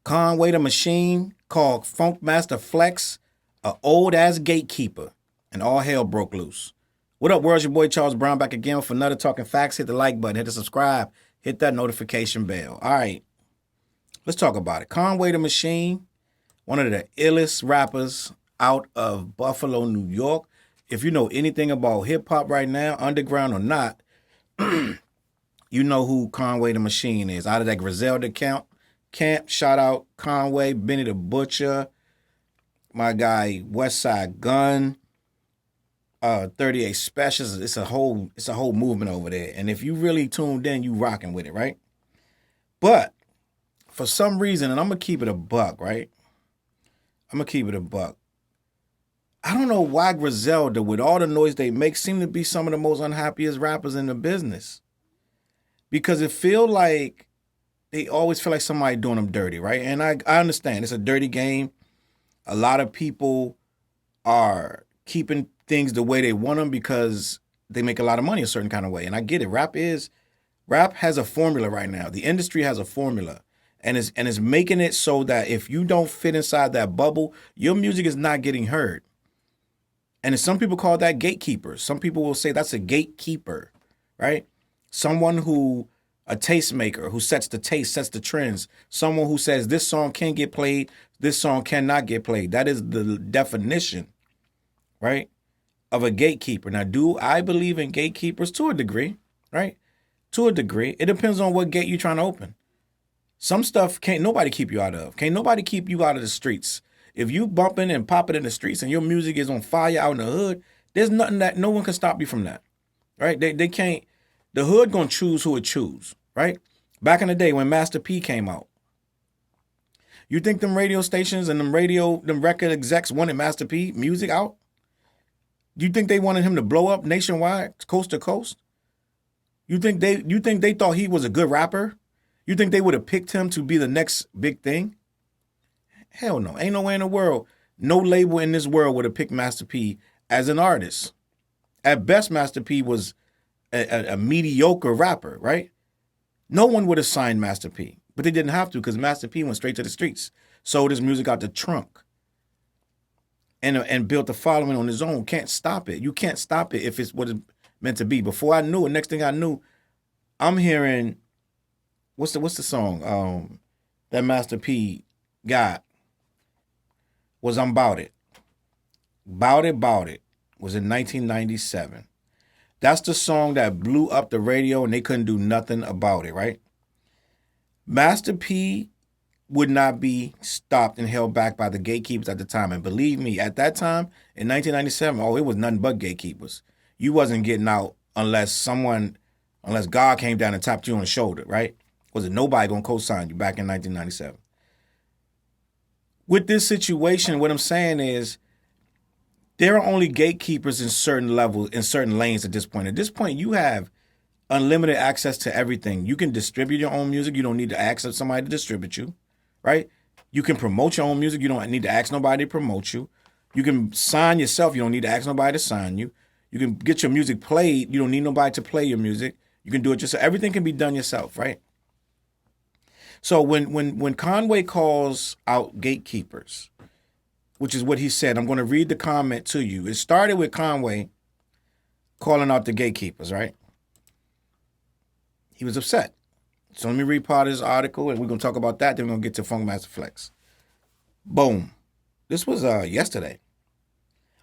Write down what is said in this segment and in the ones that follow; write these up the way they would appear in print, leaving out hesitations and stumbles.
Conway the Machine called Funkmaster Flex a old ass gatekeeper, and all hell broke loose. What up, world? Your boy Charles Brown back again for another Talking Facts. Hit the like button, hit the subscribe, hit that notification bell. All right, let's talk about it. Conway the Machine, one of the illest rappers out of Buffalo, New York. If you know anything about hip hop right now, underground or not, you know who Conway the Machine is. Out of that Griselda camp, shout out Conway, Benny the Butcher, my guy West Side Gun, 38 Specials. It's a whole movement over there. And if you really tuned in, you rocking with it, right? But for some reason, and I'm gonna keep it a buck, right? I'm gonna keep it a buck. I don't know why Griselda, with all the noise they make, seem to be some of the most unhappiest rappers in the business. Because it feel like they always feel like somebody doing them dirty, right? And I understand it's a dirty game. A lot of people are keeping things the way they want them because they make a lot of money a certain kind of way. And I get it. Rap has a formula right now. The industry has a formula. And it's making it so that if you don't fit inside that bubble, your music is not getting heard. And some people call that gatekeepers. Some people will say that's a gatekeeper, right? Someone a tastemaker who sets the taste, sets the trends. Someone who says this song can get played, this song cannot get played. That is the definition, right, of a gatekeeper. Now, do I believe in gatekeepers? To a degree, right? To a degree. It depends on what gate you're trying to open. Some stuff can't nobody keep you out of. Can't nobody keep you out of the streets. If you bumping and popping in the streets and your music is on fire out in the hood, there's nothing that no one can stop you from that, right? They can't. The hood gonna choose who it choose, right? Back in the day when Master P came out, you think them radio stations and them record execs wanted Master P music out? You think they wanted him to blow up nationwide, coast to coast? You think they thought he was a good rapper? You think they would have picked him to be the next big thing? Hell no. Ain't no way in the world. No label in this world would have picked Master P as an artist. At best, Master P was a mediocre rapper, right? No one would have signed Master P, but they didn't have to because Master P went straight to the streets, sold his music out the trunk, and built a following on his own. Can't stop it. You can't stop it if it's what it's meant to be. Before I knew it, next thing I knew, I'm hearing what's the song that Master P got was I'm Bout It. Bout It was in 1997. That's the song that blew up the radio and they couldn't do nothing about it, right? Master P would not be stopped and held back by the gatekeepers at the time. And believe me, at that time, in 1997, it was nothing but gatekeepers. You wasn't getting out unless God came down and tapped you on the shoulder, right? Wasn't nobody gonna co-sign you back in 1997. With this situation, what I'm saying is, there are only gatekeepers in certain levels, in certain lanes at this point. At this point, you have unlimited access to everything. You can distribute your own music. You don't need to ask somebody to distribute you, right? You can promote your own music. You don't need to ask nobody to promote you. You can sign yourself. You don't need to ask nobody to sign you. You can get your music played. You don't need nobody to play your music. You can do it yourself. Everything can be done yourself, right? So when Conway calls out gatekeepers, which is what he said. I'm going to read the comment to you. It started with Conway calling out the gatekeepers, right? He was upset. So let me read part of this article, and we're going to talk about that. Then we're going to get to Funkmaster Flex. Boom. This was yesterday.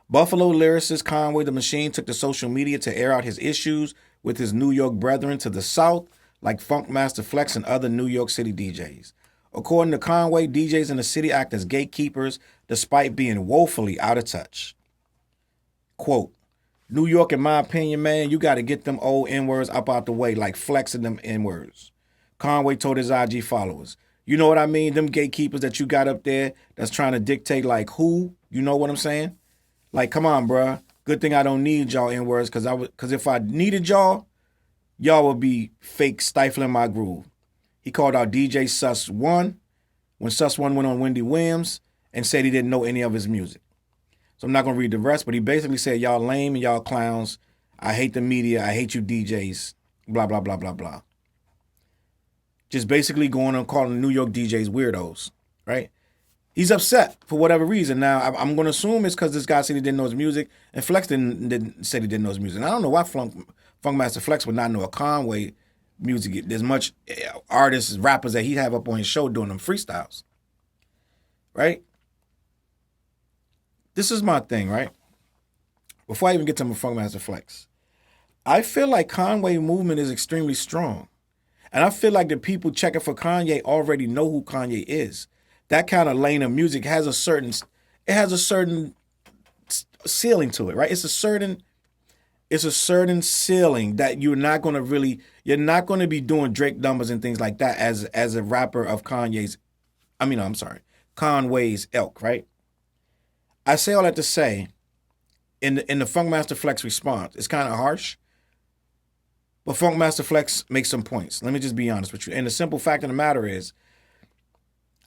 Buffalo lyricist Conway the Machine took to social media to air out his issues with his New York brethren to the south, like Funkmaster Flex and other New York City DJs. According to Conway, DJs in the city act as gatekeepers despite being woefully out of touch. Quote, New York, in my opinion, man, you got to get them old N-words up out the way, like flexing them N-words. Conway told his IG followers, you know what I mean? Them gatekeepers that you got up there that's trying to dictate like who, you know what I'm saying? Like, come on, bruh. Good thing I don't need y'all N-words because if I needed y'all would be fake stifling my groove. He called out DJ Sus One when Sus One went on Wendy Williams and said he didn't know any of his music. So I'm not going to read the rest, but he basically said, y'all lame and y'all clowns. I hate the media. I hate you DJs. Blah, blah, blah, blah, blah. Just basically going and calling New York DJs weirdos. right? He's upset for whatever reason. Now, I'm going to assume it's because this guy said he didn't know his music, and Flex didn't say he didn't know his music. And I don't know why Funkmaster Flex would not know a Conway music. There's much artists, rappers that he'd have up on his show doing them freestyles, right? This is my thing, right? Before I even get to my Funkmaster Flex, I feel like Conway movement is extremely strong. And I feel like the people checking for Kanye already know who Kanye is. That kind of lane of music has a certain ceiling to it, right? It's a certain ceiling that you're not going to be doing Drake numbers and things like that as a rapper of Conway's ilk, right? I say all that to say, in the Funkmaster Flex response, it's kind of harsh, but Funkmaster Flex makes some points. Let me just be honest with you. And the simple fact of the matter is,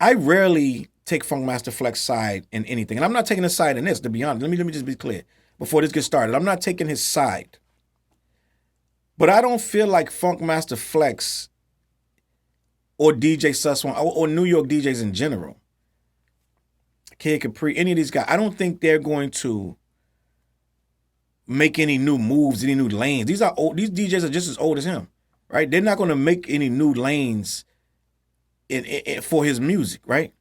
I rarely take Funkmaster Flex side in anything. And I'm not taking his side in this, to be honest. Let me just be clear before this gets started. I'm not taking his side. But I don't feel like Funkmaster Flex or DJ Sus1 or New York DJs in general, Kid Capri, any of these guys, I don't think they're going to make any new moves, any new lanes. These DJs are just as old as him, right? They're not going to make any new lanes for his music, right?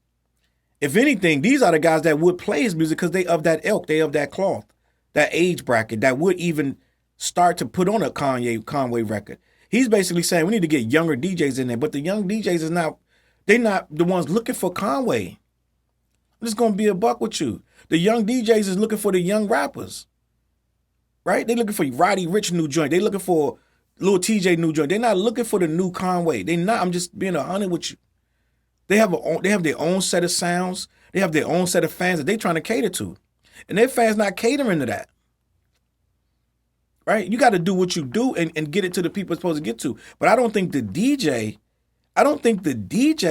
If anything, these are the guys that would play his music because they of that ilk, they of that cloth, that age bracket that would even start to put on a Conway record. He's basically saying we need to get younger DJs in there, but the young DJs they're not the ones looking for Conway. I'm just gonna be a buck with you. The young DJs is looking for the young rappers, right? They're looking for Roddy Ricch new joint. They're looking for Lil TJ new joint. They're not looking for the new Conway. They're not. I'm just being 100 with you. They have their own set of sounds. They have their own set of fans that they're trying to cater to. And their fans not catering to that. Right? You got to do what you do and get it to the people it's supposed to get to. But I don't think the DJ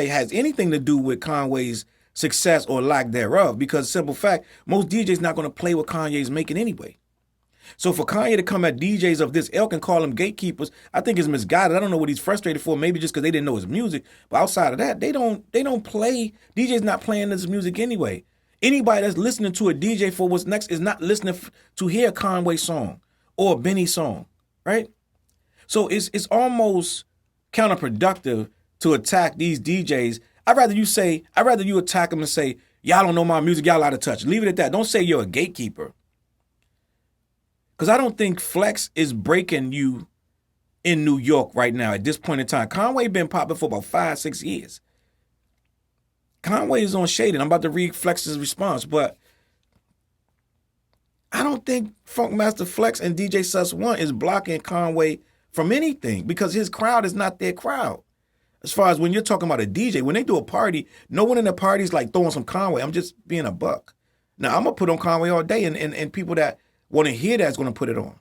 has anything to do with Conway's success or lack thereof. Because simple fact, most DJs not going to play what Kanye's making anyway. So for Kanye to come at DJs of this ilk and call them gatekeepers, I think is misguided. I don't know what he's frustrated for. Maybe just because they didn't know his music. But outside of that, they don't play. DJ's not playing this music anyway. Anybody that's listening to a DJ for what's next is not listening to hear a Conway song or a Benny song, right? So it's almost counterproductive to attack these DJs. I'd rather you attack them and say, y'all don't know my music, y'all out of touch. Leave it at that. Don't say you're a gatekeeper. Because I don't think Flex is breaking you in New York right now at this point in time. Conway been popping for about 5-6 years. Conway is on shade, and I'm about to read Flex's response, but I don't think Funkmaster Flex and DJ Sus1 is blocking Conway from anything because his crowd is not their crowd. As far as when you're talking about a DJ, when they do a party, no one in the party is like throwing some Conway. I'm just being a buck. Now, I'm going to put on Conway all day, and people that want to hear that's going to put it on.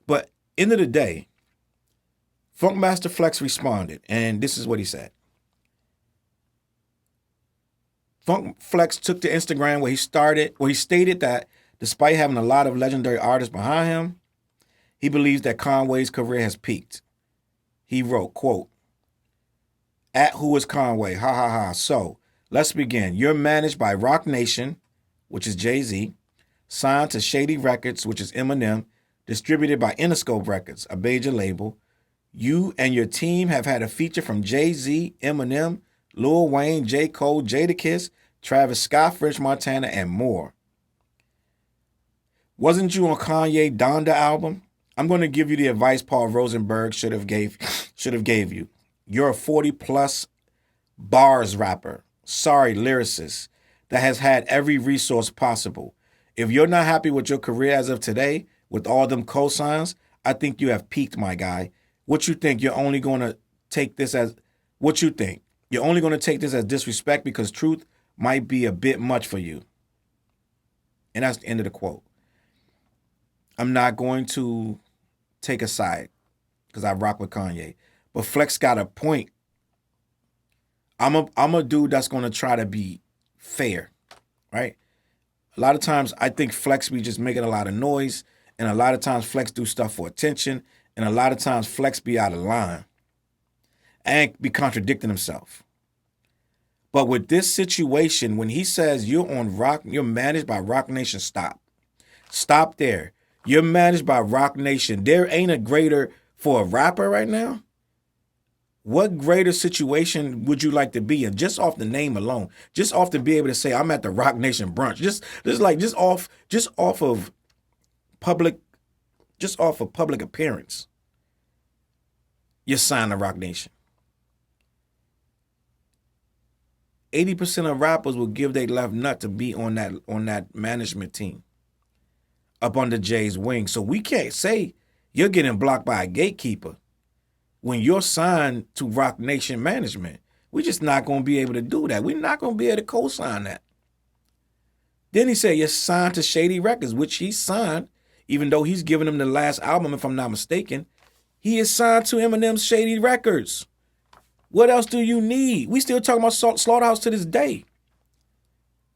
But end of the day, Funkmaster Flex responded, and this is what he said. Funk Flex took to Instagram where he stated that despite having a lot of legendary artists behind him, he believes that Conway's career has peaked. He wrote, quote, "At who is Conway? Ha ha ha. So, let's begin. You're managed by Roc Nation, which is Jay-Z, signed to Shady Records, which is Eminem, distributed by Interscope Records, a major label. You and your team have had a feature from Jay-Z, Eminem, Lil Wayne, J. Cole, Jadakiss, Travis Scott, French Montana, and more. Wasn't you on Kanye Donda album? I'm going to give you the advice Paul Rosenberg should have gave you. You're a 40-plus bars rapper. Sorry, lyricist that has had every resource possible. If you're not happy with your career as of today, with all them cosigns, I think you have peaked, my guy. What you think? You're only going to take this as what you think. You're only going to take this as disrespect because truth might be a bit much for you." And that's the end of the quote. I'm not going to take a side because I rock with Kanye. But Flex got a point. I'm a dude that's going to try to be fair, right? A lot of times I think Flex be just making a lot of noise, and a lot of times Flex do stuff for attention, and a lot of times Flex be out of line and be contradicting himself. But with this situation, when he says you're on Rock, you're managed by Rock Nation, stop. Stop there. You're managed by Rock Nation. There ain't a greater for a rapper right now. What greater situation would you like to be in? Just off the name alone. Just off to be able to say, I'm at the Rock Nation brunch. Just off of public appearance. You're signed to Rock Nation. 80% of rappers will give their left nut to be on that management team up under Jay's wing. So we can't say you're getting blocked by a gatekeeper when you're signed to Rock Nation management. We're just not going to be able to do that. We're not going to be able to co-sign that. Then he said you're signed to Shady Records, which he signed, even though he's giving them the last album, if I'm not mistaken. He is signed to Eminem's Shady Records. What else do you need? We still talking about Slaughterhouse to this day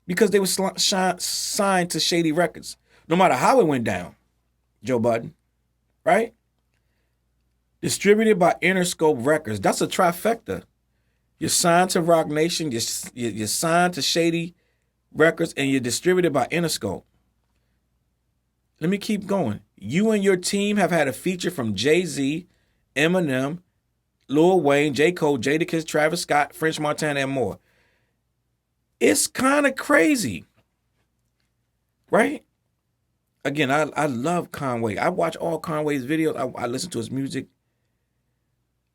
because they were signed to Shady Records. No matter how it went down, Joe Budden, right? Distributed by Interscope Records. That's a trifecta. You're signed to Rock Nation, you're signed to Shady Records, and you're distributed by Interscope. Let me keep going. You and your team have had a feature from Jay-Z, Eminem, Lil Wayne, J. Cole, Jadakiss, Travis Scott, French Montana, and more. It's kind of crazy, right? Again, I love Conway. I watch all Conway's videos. I listen to his music.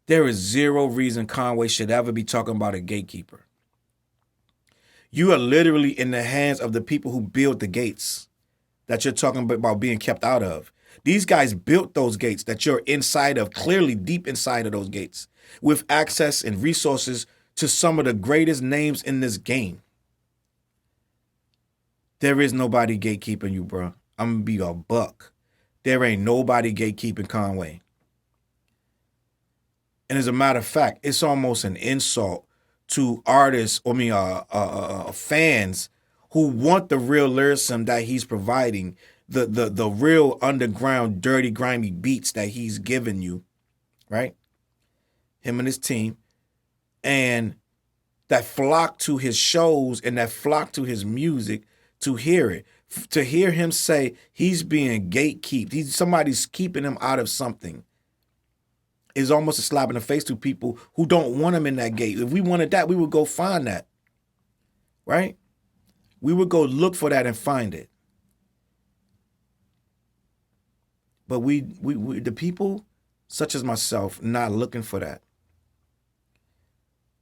There is zero reason Conway should ever be talking about a gatekeeper. You are literally in the hands of the people who build the gates that you're talking about being kept out of. These guys built those gates that you're inside of, clearly deep inside of those gates, with access and resources to some of the greatest names in this game. There is nobody gatekeeping you, bro. I'm going to be a buck. There ain't nobody gatekeeping Conway. And as a matter of fact, it's almost an insult to artists, fans who want the real lyricism that he's providing, the real underground, dirty, grimy beats that he's giving you, right? Him and his team. And that flock to his shows and that flock to his music to hear it. To hear him say he's being gatekeeped, somebody's keeping him out of something, is almost a slap in the face to people who don't want him in that gate. If we wanted that, we would go find that, right? We would go look for that and find it. But we the people such as myself, not looking for that.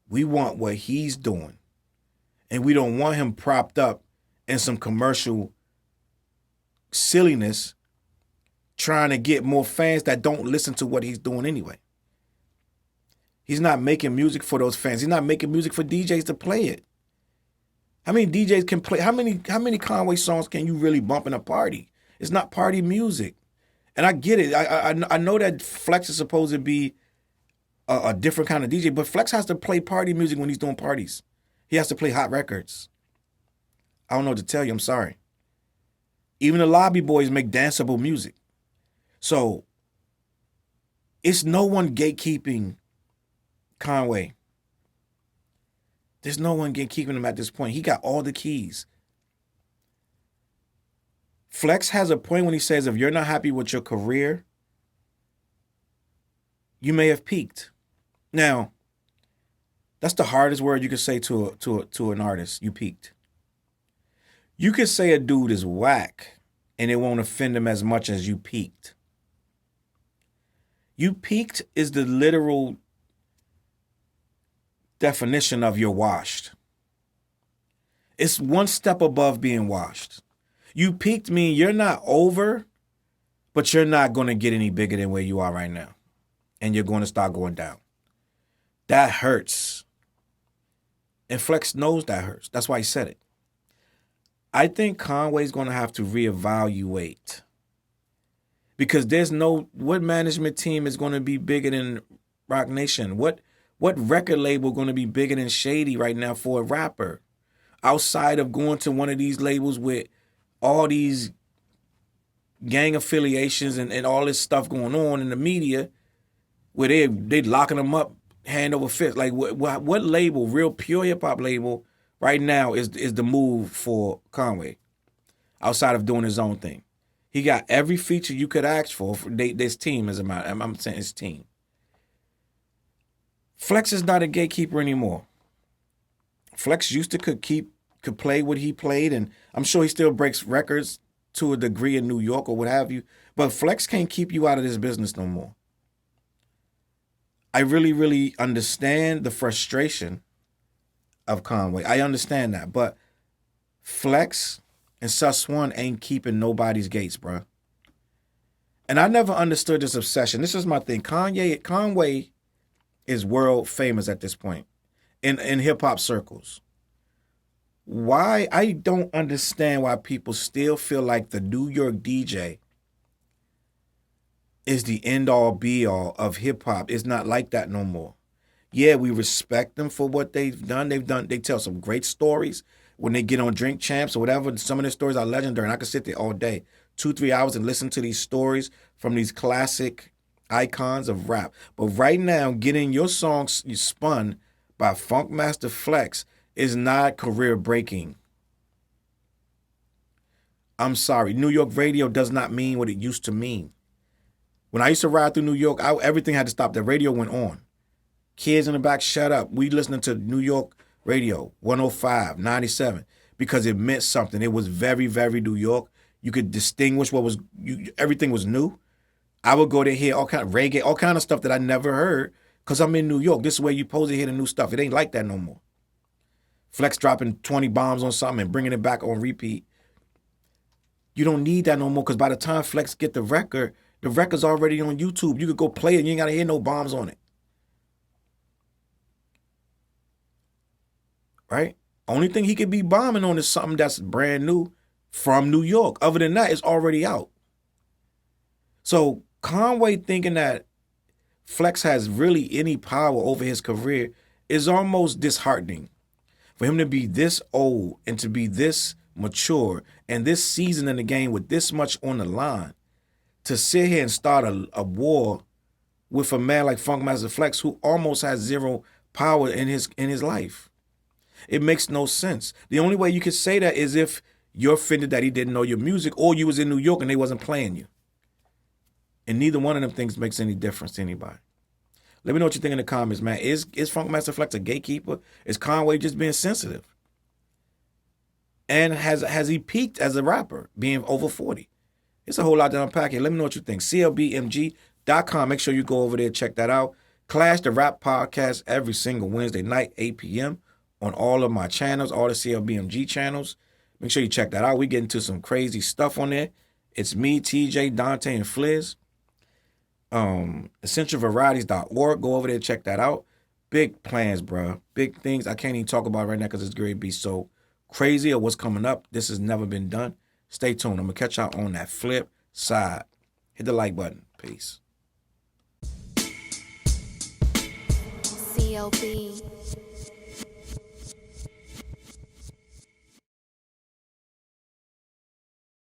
We want what he's doing. And we don't want him propped up in some commercial silliness trying to get more fans that don't listen to what he's doing anyway. He's not making music for those fans. He's not making music for DJs to play it. How many DJs can play? How many Conway songs can you really bump in a party? It's not party music. And I get it. I know that Flex is supposed to be a different kind of DJ, but Flex has to play party music when he's doing parties. He has to play hot records. I don't know what to tell you. I'm sorry. Even the lobby boys make danceable music. So it's no one gatekeeping Conway. There's no one gatekeeping him at this point. He got all the keys. Flex has a point when he says, if you're not happy with your career, you may have peaked. Now, that's the hardest word you could say to an artist. You peaked. You could say a dude is whack and it won't offend him as much as you peaked. You peaked is the literal definition of you're washed. It's one step above being washed. You peaked mean you're not over, but you're not going to get any bigger than where you are right now. And you're going to start going down. That hurts. And Flex knows that hurts. That's why he said it. I think Conway's going to have to reevaluate. Because there's what management team is going to be bigger than Rock Nation? What record label going to be bigger than Shady right now for a rapper? Outside of going to one of these labels with all these gang affiliations and all this stuff going on in the media, where they locking them up hand over fist. Like what label, real pure hip hop label, right now is the move for Conway, outside of doing his own thing. He got every feature you could ask for this team. As a matter, I'm saying his team. Flex is not a gatekeeper anymore. Flex used to could play what he played, and I'm sure he still breaks records to a degree in New York or what have you. But Flex can't keep you out of this business no more. I really, really understand the frustration of Conway. I understand that, but Flex and Sus One ain't keeping nobody's gates, bro. And I never understood this obsession. This is my thing. Conway is world famous at this point in hip hop circles. Why? I don't understand why people still feel like the New York DJ is the end all be all of hip hop. It's not like that no more. Yeah, we respect them for what they've done. They tell some great stories when they get on Drink Champs or whatever. Some of their stories are legendary, and I could sit there all day, 2-3 hours, and listen to these stories from these classic icons of rap. But right now, getting your songs spun by Funkmaster Flex is not career breaking. I'm sorry. New York radio does not mean what it used to mean. When I used to ride through New York, everything had to stop. The radio went on. Kids in the back, shut up. We listening to New York radio, 105, 97, because it meant something. It was very, very New York. You could distinguish everything was new. I would go to hear all kind of reggae, all kind of stuff that I never heard because I'm in New York. This is where you supposed to hear the new stuff. It ain't like that no more. Flex dropping 20 bombs on something and bringing it back on repeat. You don't need that no more because by the time Flex get the record's already on YouTube. You could go play it. You ain't got to hear no bombs on it. Right? Only thing he could be bombing on is something that's brand new from New York. Other than that, it's already out. So Conway thinking that Flex has really any power over his career is almost disheartening. For him to be this old and to be this mature and this seasoned in the game with this much on the line, to sit here and start a war with a man like Funkmaster Flex who almost has zero power in his life. It makes no sense. The only way you could say that is if you're offended that he didn't know your music or you was in New York and they wasn't playing you. And neither one of them things makes any difference to anybody. Let me know what you think in the comments, man. Is Funkmaster Flex a gatekeeper? Is Conway just being sensitive? And has he peaked as a rapper, being over 40? It's a whole lot to unpack here. Let me know what you think. CLBMG.com. Make sure you go over there, check that out. Clash the Rap Podcast every single Wednesday night, 8 p.m. on all of my channels, all the CLBMG channels. Make sure you check that out. We get into some crazy stuff on there. It's me, TJ, Dante, and Fliz. EssentialVarieties.org. Go over there, check that out. Big plans, bro. Big things I can't even talk about right now because it's going to be so crazy of what's coming up. This has never been done. Stay tuned. I'm going to catch y'all on that flip side. Hit the like button. Peace. CLB.